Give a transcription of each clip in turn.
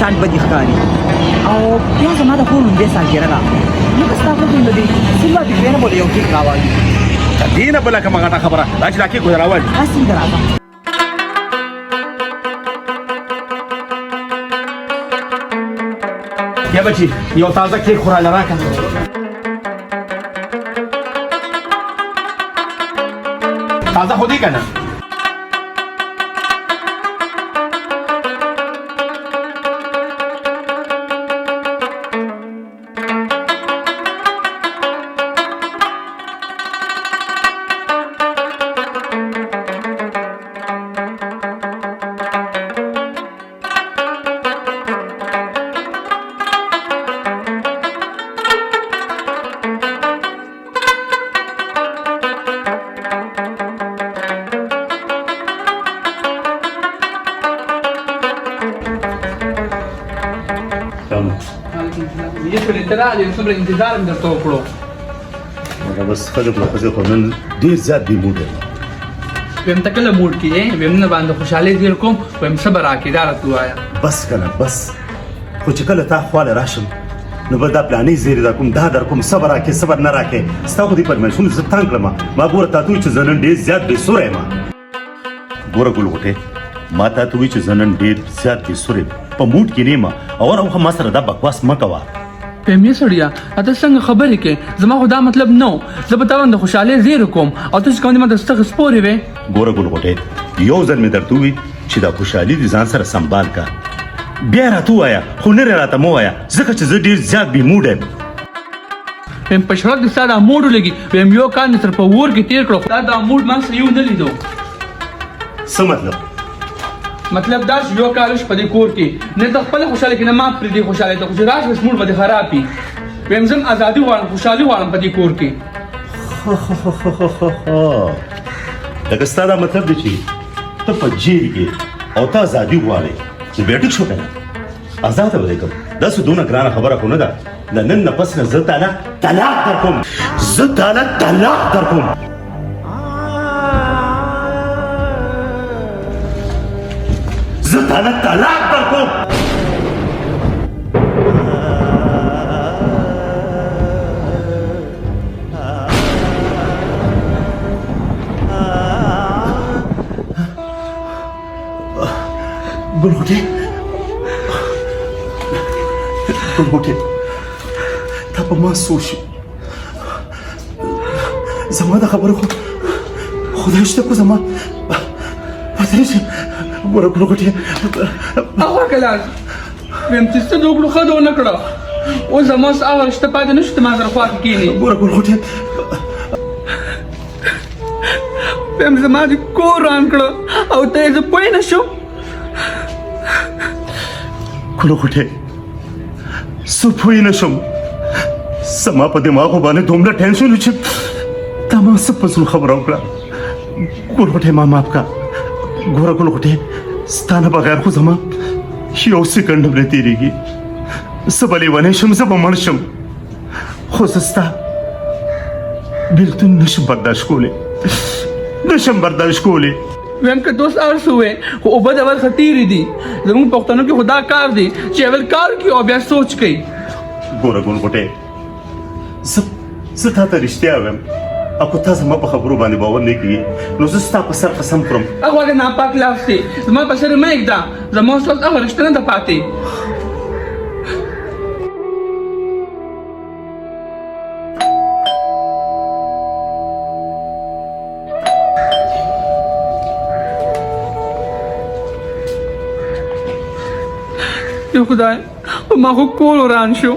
انسان بدي ښکاري او بیا زما د کور لومبۍ سالګرده ده لکه ستا خلکو د دې سیمه فکرینه به له یو کیک راوالي دې نه بله کومه غټه خبره دا چې دا کیک ورته راوالي هسې څنګه راځه یا بچي یو تازه کیک خو راله راکړه تازه خو دې که نه بالنسبه للتلاعب يصبر الانتظار من الطوكلو انا بس خلق لو خزي قانون ډیر زیات دی موډ بهم تکله موډ کې بهم نه باندې خوشاله دي کوم بهم صبر عقیدار توایا بس کنه بس خو چې کله تا خواله راشم نو به دا پلانې زیری دا کوم دا در کوم صبر راکې صبر نه راکې ستا خو دې پرمیشن زه تنګ کړم ما ګوره تا ته چې زنن ډیر زیات بې سوره یم ګوره ګل غوټې ما تا ته چې زنن ډیر زیات بې سوره په موډ کې نه یم او ما سره دا بکواس مه کوه بهم یې سړیا اته څنګه خبرې کې زما خو دا مطلب نو زه به تا باندې خوشاله زیر کوم او ته چې کوم ما دسته سپورې وې ګوره ګل غوټې یو ځل مې درته ووي چې دا خوشحالي دې ځان سره سنبال کا بیا راته ووایه خو نه راته مه وایه ځکه چې زه ډېر زیات بې موډه یم بهم په شرط د ستا دا موډ ولګي بهم یو کال مې سره په اور کې تېر کړو دا دا موډ ما سره یو نه لیدو څه مطلب دا چې یو کال په دې کور کې نه د خپل خوشاله کې نه ما پر دې خوشاله ته چې راش موډ به خرابي بهم زم ازادي غواړم خوشالي غواړم په دې کور کې لکه ستا دا مطلب دی چې ته په جیل کې او ته ازادي غواړې نو بیا ټیک شو که نه ازاده به دې کوم داسې دونه ګرانه خبره خو نه ده د نن نه پس نه زه تاله طلاق در کوم زه تاله طلاق در کوم زه تاله طلاق در کوم ګلغوټې ګلغوټې تا په ما سوچ زما د خبرو خو خدای شته کو زما پته شي ګوره ګلغوټې هغه کلاس بهم چې څه دوکړو ښه دونه کړه اوس زما هغه رشته پاتې نه شو چې ما سره خوا کې کښېني ګوره ګلغوټې بهم زما د کور ران کړه او ته یې زه پوه نه شم ګلغوټې زه پوه نه شم زما په دماغ باندې دومره ټینشن و چې تا ما څه په زړه خبره وکړه ګلغوټې ما معاف کړه ګوره ګلغوټې ستا نه بغیر خو زما یو سکنډ هم نه تېرېږي زه به لیونی شم زه به مړ شم خو زه ستا بېلتون نشم برداشت کولی نشم برداشت کولی ویم که دوست ارس ہوئے خو اوبه د اول خطیری دي زموږ پښتنو کې خدا کار دی چې اول کار کوي او بیا سوچ کوي ګوره ګلغوټې زه تا ته رښتیا وایم او که تا زما په خبرو باندې باور نه کړي نو زه ستا په سر قسم خورم هغه هغه ناپاک لاس دی زما په سر مه ږده زما اوس هغه رشته نه ده پاتې یو خدای په ما خو کور وران شو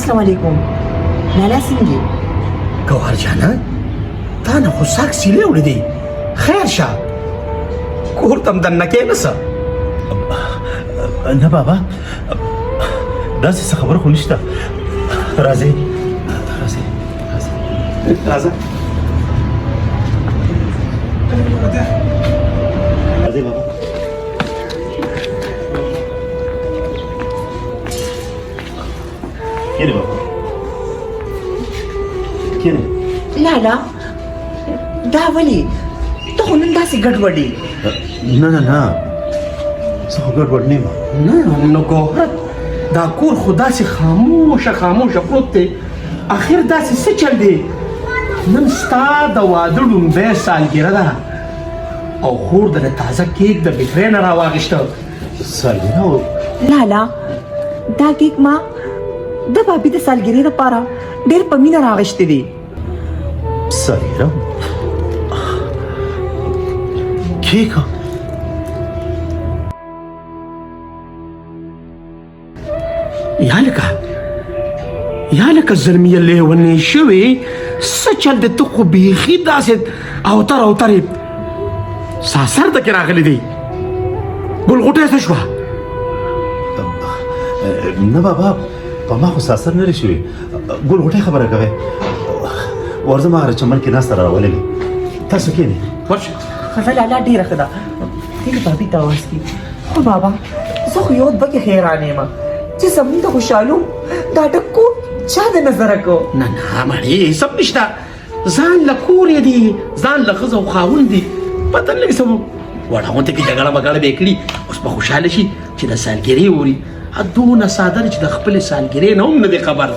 السلام علیکم لالا څنګه ګوهر جانه تا نه خو ساک سیلې وړې دي خیر شه کور ته هم دننه کېنسه نه بابا داسې څه خبره خو نشته راځئ راځئ راځه راځئ بابا کینه بابا کینه لالا دا ولې ته خو نن داسې ګډوډې نه نه نه زه خو ګډوډ نه یم نه نو ګوهر دا کور خو داسې خاموشه پروت دی اخر داسې څه چل دی نن ستا د واده ډومبۍ سالګیره ده او خور د تازه کیک د بیکرۍ نه راواغېسته سالګیره و لالا دا کیک ما د بابي د سالګرې لپاره ډېر په مینه راغشتې دی سالګیره کیک یا لکه زلمیه لیونی شوې څه چل دی ته خو بیخي داسې اوترې ساسر ته کې راغلی دی ګلغوټۍ څه شوه نه بابا په ما خو ساسر نه شوي ګلغوټۍ خبره کوي ورځه ما هغه چمن کې ناسته راوللې تاسو کښېنئ ورشه ښځه لالا ډېره ښه ده دې بابي ته اواز کړي خو بابا زه خو یو دوه کې حیرانه یم چې زموږ د خوشحالو دا ډک کور چا د نظره کو نه مړې سب نشته ځان له کور یې دی ځان له ښځه او خاوند دی پته نه لګي څه وړه غونډه کې جګړه بګړه به یې کړي اوس به خوشحاله شي چې د سالګرې ووري دونه ساده چې د خپلې سالګرې نه هم نه دی خبر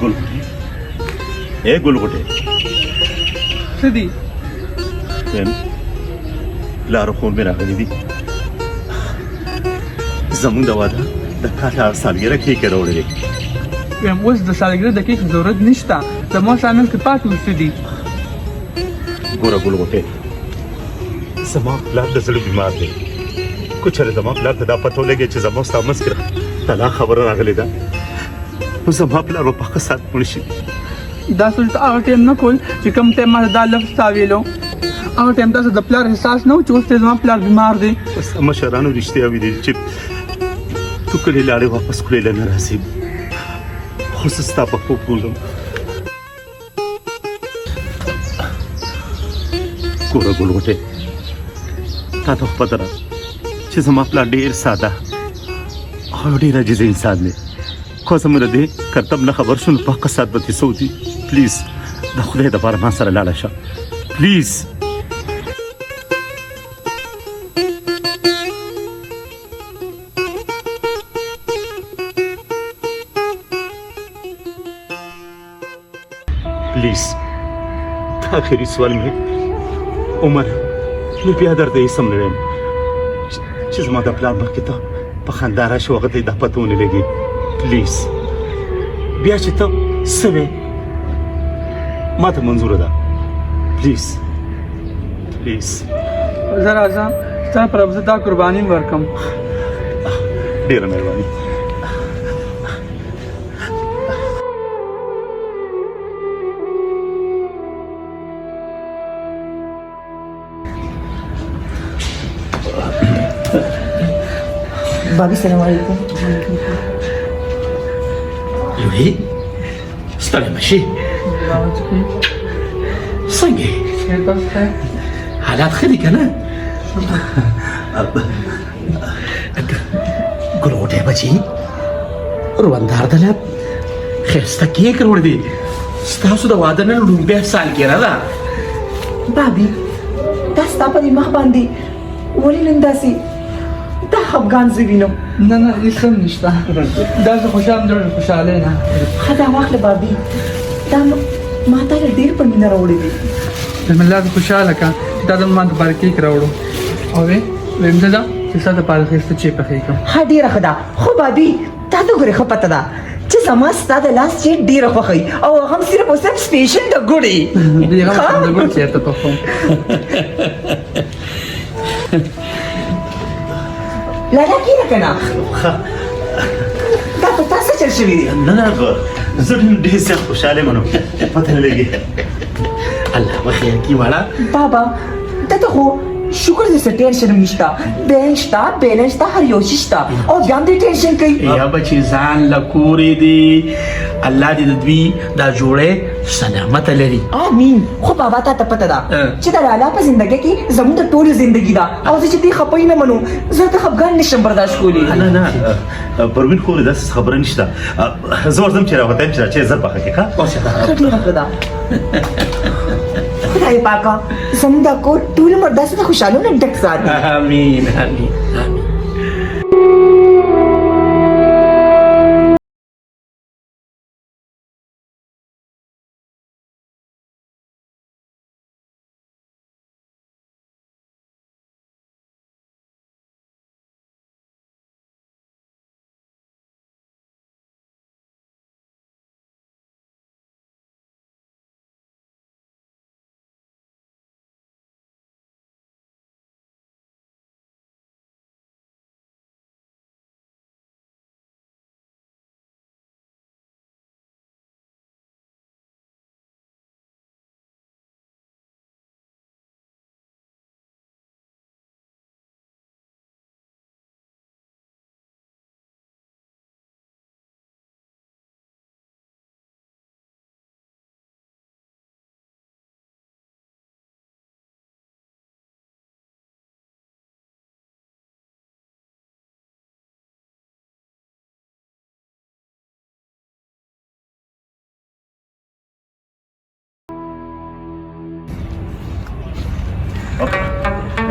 ګلغوټۍ اے ګلغوټۍ څه دي لارو خور مې راغلي دي زموږ د واده د کاله سالګره کیک راوړی ویم اوس د سالګرې د کیک ضرورت نشته زما سامل کې پاتې اوسه دي ګوره ګلغوټۍ زما پلار د زړه بیمار دی کو چېرې زما پلار ته دا پته ولګي چې زما ستا منځ کې طلاق خبره راغلې ده نو زما پلار به په ښه سات مړ شي دا سوچ ته هغه ټایم نه کول چې کوم ټایم ما دا لفظ تا ویلو هغه ټایم تاسو د پلار احساس نه و چې اوس ته زما پلار بیمار دی بس مشرانو رښتیا ویلي چې تو کله لاړې واپس کړې نه راځي خو زه ستا په خوب ګورم ګوره ګلغوټۍ تا ته خو پته ده چې زما پلار ډېر ساده او ډېر عاجز انسان دی خو زموږ د دې کرتب نه خبر شو نو په حقه سات به دې څه وکړي پلیز د خدای دپاره ما سره لاړه شه پلیز پلیز دا آخري سوال مې ومنه نو بیا درته یې سم نه ویم چې زما د پلار مخکې ته په خندا راشي هغه ته یې دا پته ونه لګي پلیز بیا چې ته څه وې ما ته منظوره ده پلیز زه راځم ستا پر زه دا قرباني ورکم ډېره مهرباني بابي سلام علیکم لورې ستړی مه شي څنګه حالات ښه دي که نه ګلغوټۍ بچي روندار دله ښایسته کیک راوړی دی ستاسو د واده نن لومبۍ سالګیره ده بابي دا ستا په دې مخ باندې ولې نن داسې دا خفګان زه وینم نه هېڅ هم نشته داسې خوشحاله نه ښه دا واخله بابي دا ما تا له ډېر په مینه راوړی دی بسم الله دې خوشحاله کړه چې تا د ما دپاره کیک راوړو او ویم زه ځم چې ستا دپاره ښایسته چای پخې کړم ښه ډېره ښه ده خو بابي تا ته ګورې ښه پته ده چې زما ستا د لاس چې ډېره خوښوي او هغه هم صرف او صرف سپېشل د ګوړې دې هم د ګل چیرته په کوم لالا کېنه که نه دا په تا څه چل شوي دي نه نه زه ډېر زیات خوشحاله یم نو پته نه لګي الله بخیر کی واړه بابا دته خو شکر دې څه ټینشن هم نشته بینک شته بیلنس شته هر یو شي شته او بیا هم دې ټینشن کوي یا بچی ځان له کورې دی الله دې د دوی دا جوړې سلامت لري آمین خو بابا تا ته پته ده چې د لالا په زندګۍ کې زموږ د ټولو زندګي ده او زه چې دې خپه نه منو زه ته خفګان نشم برداشت کولی نه نه پروین خو داسې خبره نشته زه ورځم چې راوتم چې راچې زر پخه کې ښه ډېره ښه ده خدای پاکه زموږ دا کور ټول عمر داسې د خوشحالونه ډک ساتي امین امین امین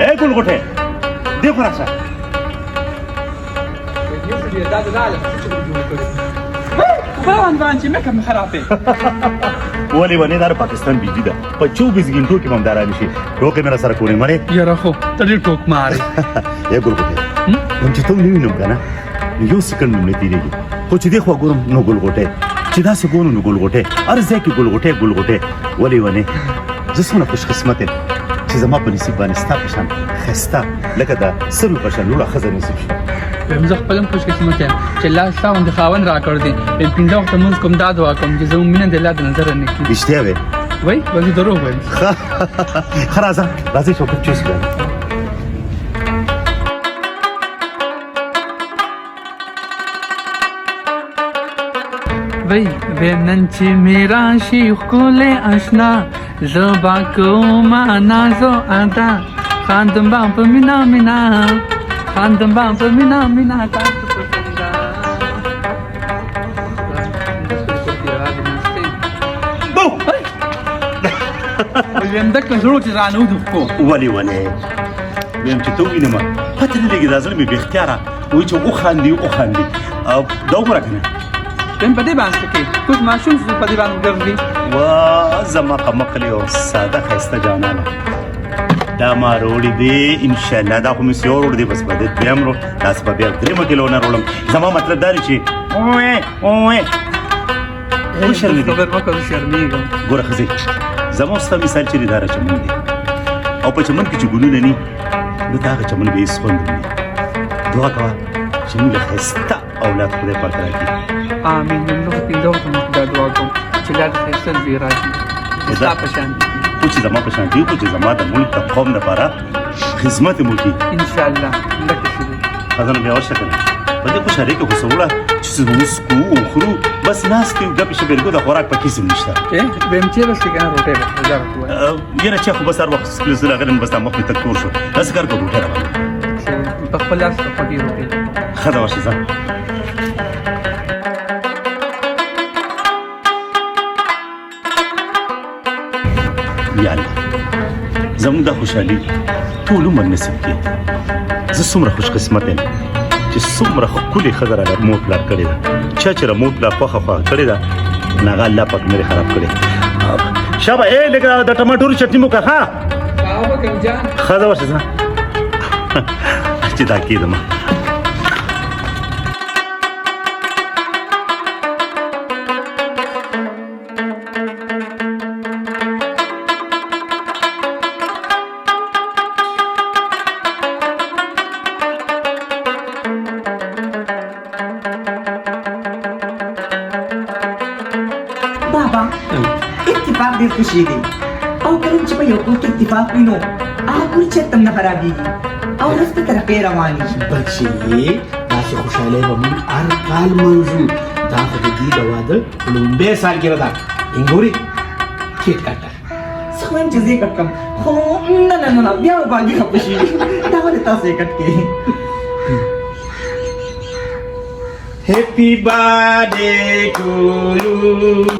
اے ګلغوټه دیکھو راشه دا روان باندې مکه خرابه ولې ونی دا پاکستان بيجي ده په 24 غنټو کې ممدار نشي روکه مې سره کورې مړې یاره خو ته ډېر ټوک مارې اے ګلغوټه نن چې ته وینم کنه یو سکند مې تیریږي خو چې دیکھو ګورم نو ګلغوټه چې دا څه ګونو نو ګلغوټه ارزه کې ګلغوټه ولې ونی زه څونه خوش قسمت یم چې زما په نصیب باندې ستا په شان ښایسته لکه د سرو په شان لوړه ښځه نصیب شي زه خپل هم خوش قسمت یم چې الله ستا غوندې خاوند راکړ دی پنځه وخته مونځ کوم دا دعا کوم چې زموږ مینه د الله د نظره نه کړي رښتیا وې وایي به زه دروغ وایم ښه راځه چوکټ چوس کړه وای ویم نن چې میرا شي ښکلی اشنا زبا کومه نازو ادا خاندم با په مینا مینا خاندم با په مینا مینا تاسو پسنده ویم دکه زړو چې رانه ودو ولې ویم چې ته وینم پته نه لګي دا زړه مې بې اختیاره وایي چې وخاندي دا وګوره که نه ویم په دې باندې کې کوم ماشوم چې په دې باندې ګرځي وا زما قمقلی او ساده ښایسته جانانه دا ما روړی دی انشاءالله دا خو مې سیور وړ دی بس په دې دویم رو داسې به بیا درېیمه کیلو نه روړم زما مطلب دا دی چې وشرمېږم خبر مه کوه شرمېږم ګوره ښځې زما ستا مثال چې دی دا را چمن دی او په چمن کې چې ګلونه ني نو د هغه چمن به هېڅ خوند نه دعا کوه چې موږ له ښایسته اولاد خدای پاک راکړي آمین من نو پینځه وخته موږ دا دعا کوم چې لا د ښایسته زوی راشي ستا په شان خو چې زما په شان دی خو چې زما د ملک د قوم لپاره خدمت مو وکړي انشاءالله لکه شروع خزانه بیا ورشه کنه په دې خوشحالۍ کې خو څه وړه چې زموږ سکو وخورو بس ناست یو ګپې شبېرګو د خوراک په کیسې نشته ویم چې بس که نه روټۍ به خو زه راته یاره چې خو بس هر وخت زه راغلی نو بس دا مخ مې تک تور شو داسې کار کوه روټۍ راوړه وایم په خپل لاس ته خوږې روټۍ ښه ده ورشه ځه یا الله زموږ دا خوشحالي ټول عمر نصیب کړي زه څومره خوش قسمت یم چې څومره ښکلې ښځه راله مور پلار کړې ده چا چې را مور پلار خوښه کړې ده نو هغه الله پاک مې خراب کړې شابه لږه د ټماټرو چټني مو که ښه ښه ده ورشه ځه چې دا کېدم بابا اتفاق ډېر خوشي دی او کله چې په یو کور کې اتفاق وي نو هغه کور چېرته هم نه خرابېږي او ورځ په طرفې روانې شي بچې داسې خوشحالۍ به موږ هر کال منځو دا خو د دې د واده لومبۍ سالګرده ده انګورې کیک کاټه زه خو وایم چې زه یې کټ کړم خو نه نه نه بیا به باګي خفه شي دا ولې تاسو یې کټ کړې Happy birthday to you.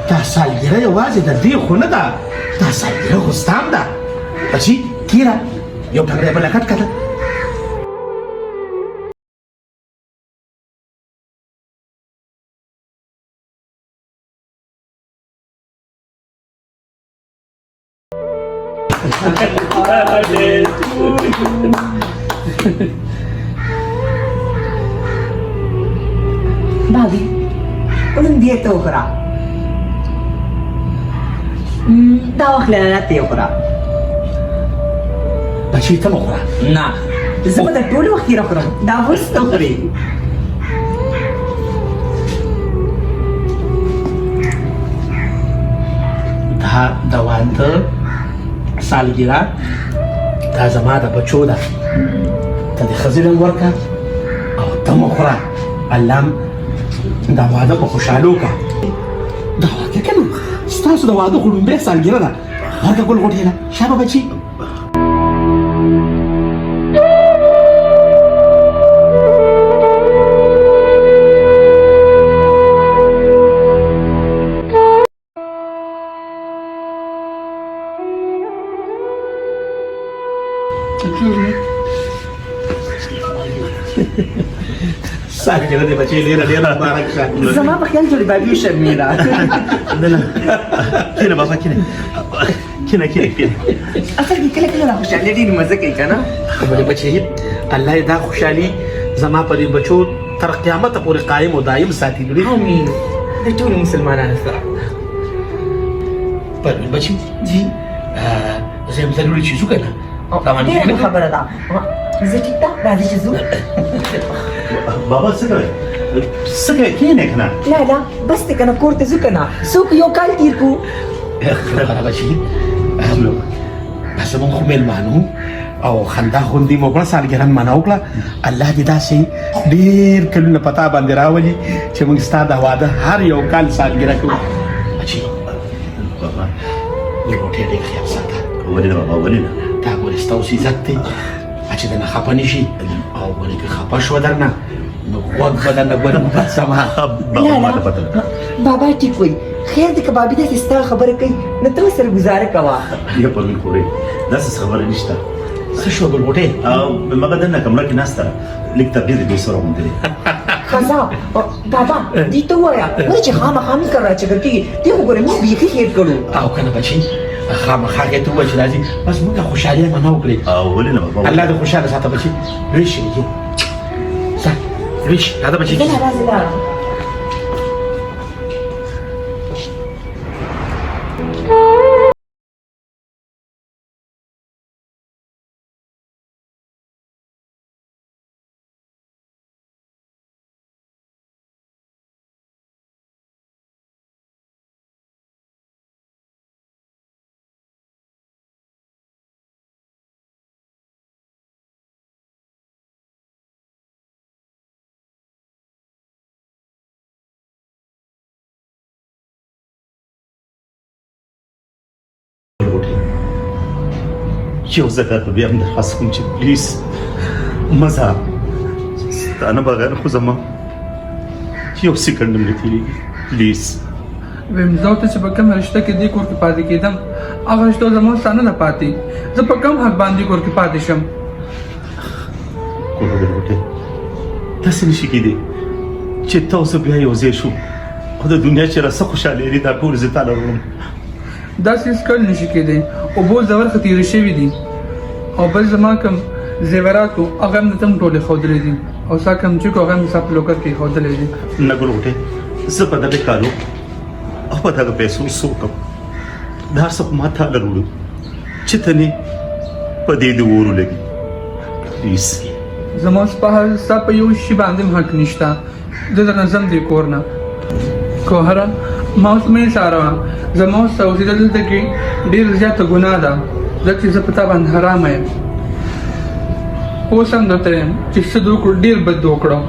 دا سالګره یوازې د دې خو نه ده دا سالګره خو ستا هم ده بچي کیره یو ټنګری بله کټ کړه باګي ولن دې ته وخوره دا واخله نه ته یې وخوره بچي ته مه خوره نه زه به د ټول وخت یې راخورم دا اوس ته وخورې دا د واده سالګره دا زما د بچو ده ته د ښځې رنګ ورکړه او ته مه خوره الله هم دا واده په خوشحالو کا دا واده که نه ستاسو د واده خو لومبۍ سالګره ده ورکه ګل غوټېله شابه بچي سالګره دې بچي ډېره ډېره مبارک شه زما په خیال جوړې باګي شرمیلا کینه بابا کینه کینه کینه کینه اصل کې کله کله خوشحالي ډېرې مزه کوي که نه ولې بچي الله یې دا خوشحالي زما په دې بچو تر قیامته پورې قایم او دایم ساتي لوري امین د ټولو مسلمانانو سره پروین بچي جی زه یم ضروري چې ځو که نه ډېره خبره ده زه ټیک ده راځي چې ځو بابا څه کوي څه کوي کینه کنه لا لا بس ته که نه کور ته ځو که نه څوک یو کال تېر کړو خبره بچي بس مونږ خو مېلمانو او خندا غوندې مو کړه سالګره مانه وکړه الله دې داسې ډېر کلونه په تا باندې راولي چې موږ ستا د واده هر یو کال سالګره کوو بچي بابا د روټۍ ډېر خیال ساته ولې نه بابا ولې نه دا ګورې ستا اوس عزت دی چې درنه خفه نه شي او ولې که خفه شوه درنه نو غوږ به درنه ګورې بسمه بابا ما ته پته ده. بابا ټیک وایي خیر دی که بابي داسې ستا خبره کوي نو ته ورسره ګزاره کوه یا پروین خورې داسې خبره نشته څه شوه ګلغوټۍ او مګه دنه کمره کې ناسته لیک طبیعت دې سره غونډې خزا بابا دې ته ووایه ولې چې خامخا مې کار راچکر کېږي دې خو ګوره موږ بیخي هېر کړو او که نه بچي خامخا هغې ته ووایه چې راځي بس موږ خوشحالي منه وکړې او ولې نه بابا الله دې خوشحاله ساته بچي لوی شي ځه لوی شي راځه بچي زه نه راځه لاړم یو ځکه ته بیا هم درخواست کوم چې پلیز مزه ستا نه بغیر خو زما یو سیکنډ هم نه تېرېږي پلیز ویم زه ته چې په کوم رشته کې دې کور کې پاتې کېدم هغه رشته زما سره نه پاتې زه په کوم حق باندې کور کې پاتې شم ګوره ګلغوټې داسې نشي کېدی چې ته اوس بیا یو ځای شو خو د دنیا چې را څه خوشحالي لري دا ټول زه تاله وړم داسې هېڅکله نشي کېدی اوبو زورخه تېرې شوي دي او بل زما کوم زیورات وو هغه هم ته هم ټولې ښودلې دي او ستا کوم چیک هغه هم ستا په لوکر کې ښودلی دي نه ګلغوټې زه په دغه کالو او په دغه پیسو څه وکړم دا هر څه خو ما تاله وړو چې ته نه په دې د اور ولګي پلیز زما اوس په هر ستا په یو شي باندې هم حق نشته زه درنه ځم دې کور نه کوهره ما اوس مې څاره زما اوس اوسېدل دلته کې ډېر زیاته ګناه ده ځکه چې زه په تا باندې حرامه یم اوس هم درته یم چې څه دې وکړو ډېر بد دې وکړو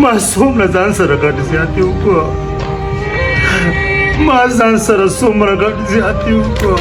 ما څومره ځان سره ګډ زیاتې وکړه ما ځان سره څومره ګډ زیاتې وکړه